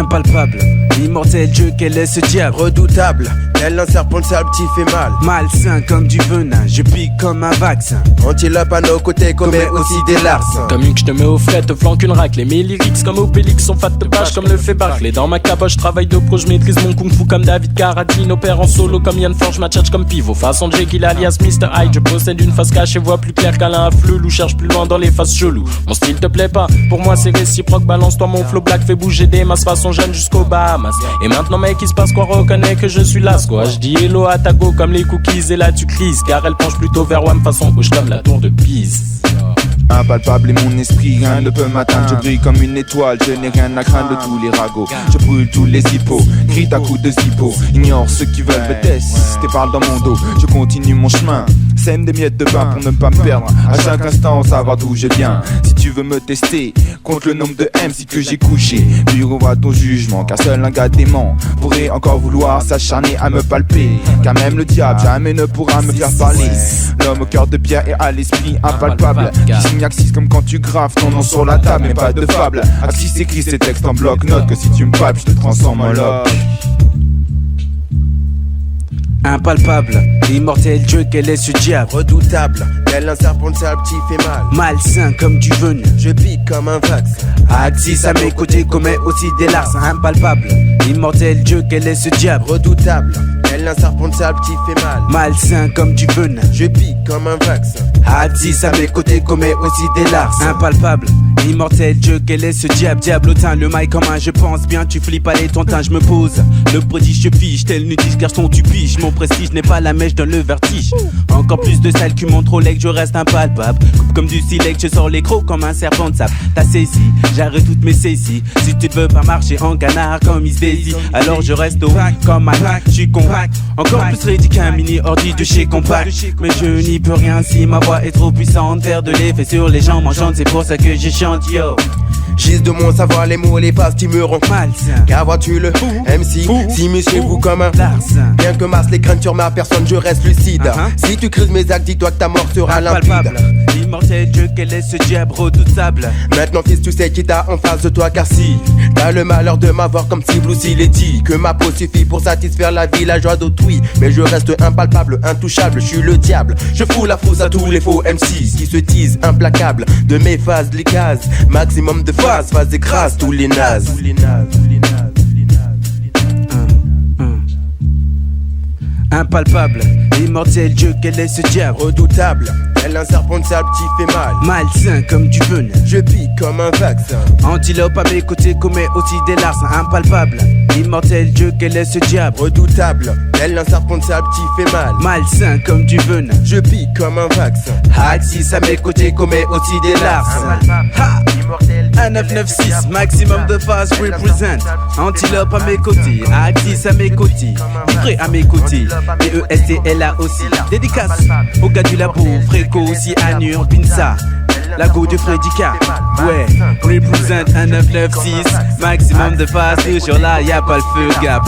Impalpable, immortel Dieu, quel est ce diable? Redoutable, tel un serpent de sable qui fait mal. Malsain comme du venin, je pique comme un vaccin. Antilope à nos côtés commet aussi des larcins. Comme une que je te mets au frais, te flanque une raclée. Mes lyrics comme Obélix sont fat de page comme le fait Barclay. Dans ma caboche, travaille de pro, je maîtrise mon kung fu comme David Carradine. Opère en solo comme Yann Forge, ma tchatch comme pivot. Façon Jekyll alias Mr. Hyde. Je possède une face cachée, voix plus claire qu'Alain Affleux. Ou cherche plus loin dans les faces cheloues. Mon style te plaît pas, pour moi c'est réciproque. Balance-toi mon flow black, fait bouger des masses façon jeune jusqu'au Bahamas. Et maintenant mec, il se passe quoi? Reconnais que je suis là, quoi. Je dis hello à ta go comme les cookies et là tu crises. Car elle penche plutôt vers Wham façon gauche comme la tour de Pise. Impalpable est mon esprit, rien ne peut m'atteindre. Je brille comme une étoile, je n'ai rien à craindre de tous les ragots. Je brûle tous les hippos, crie à coups de zippo. Ignore ceux qui veulent me tester, parle dans mon dos. Je continue mon chemin, sème des miettes de pain pour ne pas me perdre. À chaque instant, savoir d'où je viens. Si tu veux me tester, compte le nombre de MC que j'ai couché. Bureau à ton jugement, car seul un gars dément pourrait encore vouloir s'acharner à me palper. Car même le diable jamais ne pourra me faire parler. L'homme au cœur de pierre et à l'esprit impalpable, qui signe Axis comme quand tu graves ton nom sur la table, mais pas de fable. Axis écrit ses textes en bloc-notes, que si tu me palpes, je te transforme en loc. Impalpable, immortel Dieu, quel est ce diable? Redoutable, tel un serpent de sable qui fait mal. Malsain comme du venin, je pique comme un vaccin. Axis à mes côtés commet aussi des larcins. Impalpable, immortel Dieu, quel est ce diable? Redoutable, tel un serpent de sable qui fait mal. Malsain comme du venin, je pique comme un vaccin. Axis à mes côtés commet aussi des larcins. Impalpable, immortel Dieu, quel est ce diable? Diablotin, le mail commun, je pense bien, tu flippes, allez tontin, je me pose. Le prodige, je fiche, tel nudiste, garçon, tu piches. Mon prestige n'est pas la mèche dans le vertige. Encore plus de sale qui montre au leg, je reste impalpable. Coupe comme du silex, je sors les crocs comme un serpent de sable. T'as saisi, j'arrête toutes mes saisies. Si tu ne veux pas marcher en canard comme Miss Daisy, alors je reste au rack comme un rack, je suis con. Encore plus rédit qu'un mini ordi de chez Compact. Mais je n'y peux rien si ma voix est trop puissante. Faire de l'effet sur les gens m'enchante, c'est pour ça que je chante yo. Gise de mon savoir, les mots, les phrases qui me rendent malsain. Car vois-tu le MC, si monsieur vous comme un larcin. Bien que masse les craintes sur ma personne, je reste lucide. Si tu crises mes actes, dis-toi que ta mort sera limpide. Immortel Dieu, quel est ce diable redoutable? Maintenant fils, tu sais qui t'a en face de toi, car si t'as le malheur de m'avoir comme cible ou s'il est dit que ma peau suffit pour satisfaire la vie, la joie d'autrui. Mais je reste impalpable, intouchable, je suis le diable. Je fous la frousse à tous les faux MC qui se disent implacables. De mes phases, les cases, maximum de phase écrase tous les nazes. Impalpable, immortel Dieu, quel est ce diable? Redoutable, tel un serpent de sable qui fait mal. Malsain comme du venin, je pique comme un vaccin. Antilope à mes côtés commet aussi des larcins. Impalpable, immortel Dieu, quel est ce diable? Redoutable, tel un serpent de sable qui fait mal. Malsain comme du venin, je pique comme un vaccin. Axis à mes côtés commet aussi des larcins. Ha! 1996, maximum de phase represent. Antilope à mes côtés, Axis à mes côtés, Livré à mes côtés, DESTLA aussi. Dédicace au gars du labo, Fréco aussi, Anur, Pinsa, Lago de Frédica. Ouais, represent 1996, maximum de phase, toujours là, y'a pas le feu, gars.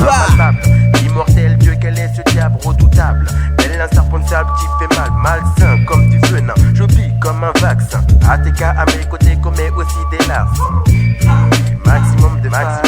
Immortel Dieu, quel est ce diable redoutable? Tel un serpent de sable qui fait mal, malsain comme du venin. Je pique comme un vaccin. ATK à mes côtés commet aussi des larcins. Maximum de phase.